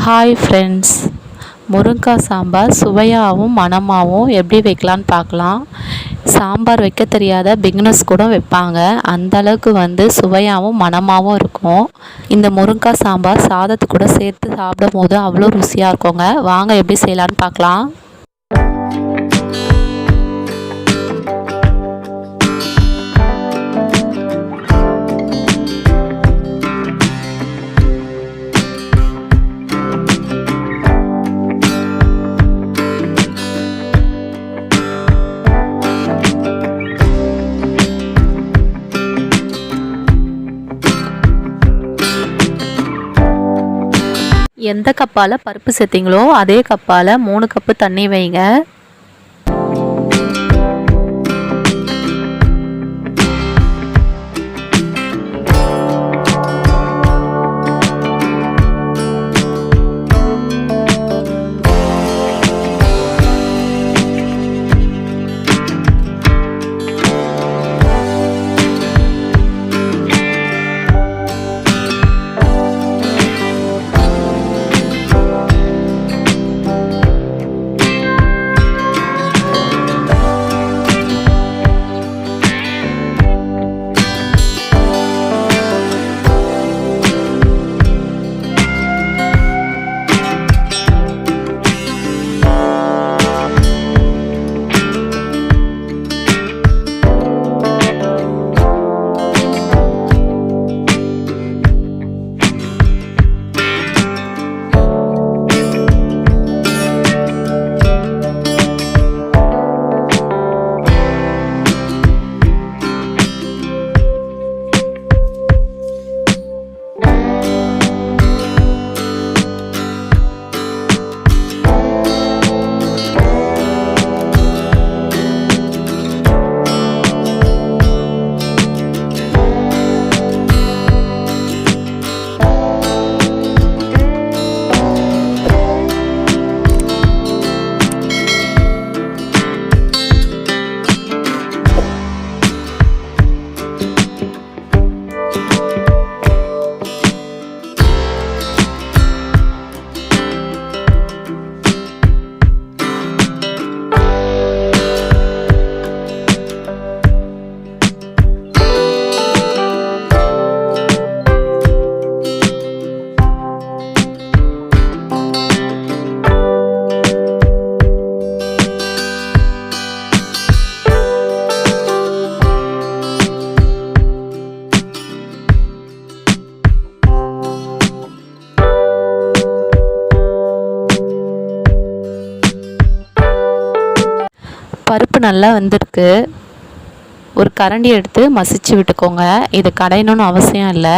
Hi friends, முருங்கைக்காய் சாம்பார் சுவையாகவும் மணமாகவும் எப்படி வைக்கலான்னு பார்க்கலாம். சாம்பார் வைக்க தெரியாத பிகினர்ஸ் கூட வைப்பாங்க. அந்தளவுக்கு சுவையாகவும் மணமாகவும் இருக்கும். இந்த முருங்கைக்காய் சாம்பார் சாதத்து கூட சேர்த்து சாப்பிடும் போது அவ்வளோ ருசியாக இருக்குங்க. வாங்க எப்படி செய்யலான்னு பார்க்கலாம். எந்த கப்பால் பருப்பு சேர்த்திங்களோ அதே கப்பால் 3 கப்பு தண்ணி வைங்க. பருப்பு நல்லா வந்திருக்கு. ஒரு கரண்டி எடுத்து மசிச்சு விட்டுக்கோங்க. இது கடையணும்னு அவசியம் இல்லை.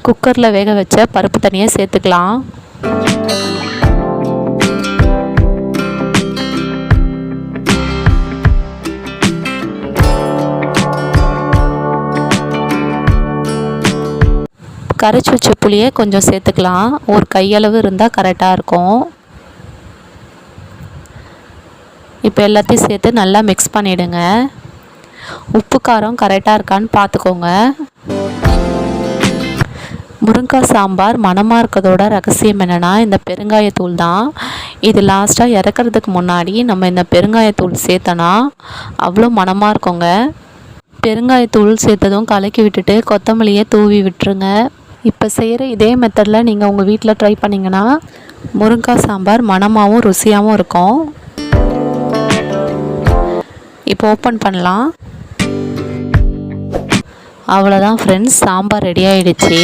குக்கரில் வேக வச்ச பருப்பு தண்ணியை சேர்த்துக்கலாம். கரைச்சி வச்ச புளியை கொஞ்சம் சேர்த்துக்கலாம். ஒரு கையளவு இருந்தால் கரெக்டாக இருக்கும். இப்போ எல்லாத்தையும் சேர்த்து நல்லா மிக்ஸ் பண்ணிவிடுங்க. உப்பு காரம் கரெக்டாக இருக்கான்னு பார்த்துக்கோங்க. முருங்கைக்காய் சாம்பார் மணமாக இருக்கிறதோட ரகசியம் என்னென்னா இந்த பெருங்காயத்தூள் தான். இது லாஸ்ட்டாக இறக்கிறதுக்கு முன்னாடி நம்ம இந்த பெருங்காயத்தூள் சேர்த்தோன்னா அவ்வளோ மணமாக இருக்குங்க. பெருங்காயத்தூள் சேர்த்ததும் கலக்கி விட்டுட்டு கொத்தமல்லியை தூவி விட்டுருங்க. இப்போ செய்கிற இதே மெத்தடில் நீங்கள் உங்கள் வீட்டில் ட்ரை பண்ணிங்கன்னா முருங்கைக்காய் சாம்பார் மணமாகவும் ருசியாகவும் இருக்கும். இப்போ ஓப்பன் பண்ணலாம். அவ்வளோதான் ஃப்ரெண்ட்ஸ், சாம்பார் ரெடி ஆகிடுச்சு.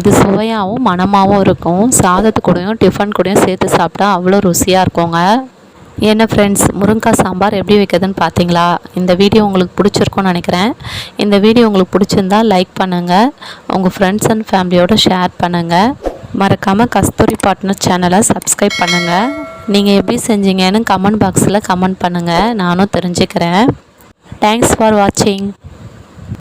இது சுவையாகவும் மணமாகவும் இருக்கும். சாதத்து கூடயும் டிஃபன் கூடயும் சேர்த்து சாப்பிட்டா அவ்வளோ ருசியாக இருக்குங்க. என்ன ஃப்ரெண்ட்ஸ், முருங்கைக்காய் சாம்பார் எப்படி வைக்கிறதுன்னு பார்த்தீங்களா? இந்த வீடியோ உங்களுக்கு பிடிச்சிருக்கும்னு நினைக்கிறேன். இந்த வீடியோ உங்களுக்கு பிடிச்சிருந்தால் லைக் பண்ணுங்கள், உங்கள் ஃப்ரெண்ட்ஸ் அண்ட் ஃபேமிலியோடு ஷேர் பண்ணுங்கள். மறக்காமல் கஸ்தூரி பார்ட்னர் சேனலை சப்ஸ்கிரைப் பண்ணுங்கள். நீங்கள் எப்படி செஞ்சீங்கன்னு கமெண்ட் பாக்ஸில் கமெண்ட் பண்ணுங்கள், நானும் தெரிஞ்சுக்கிறேன். தேங்க்ஸ் ஃபார் வாட்சிங்.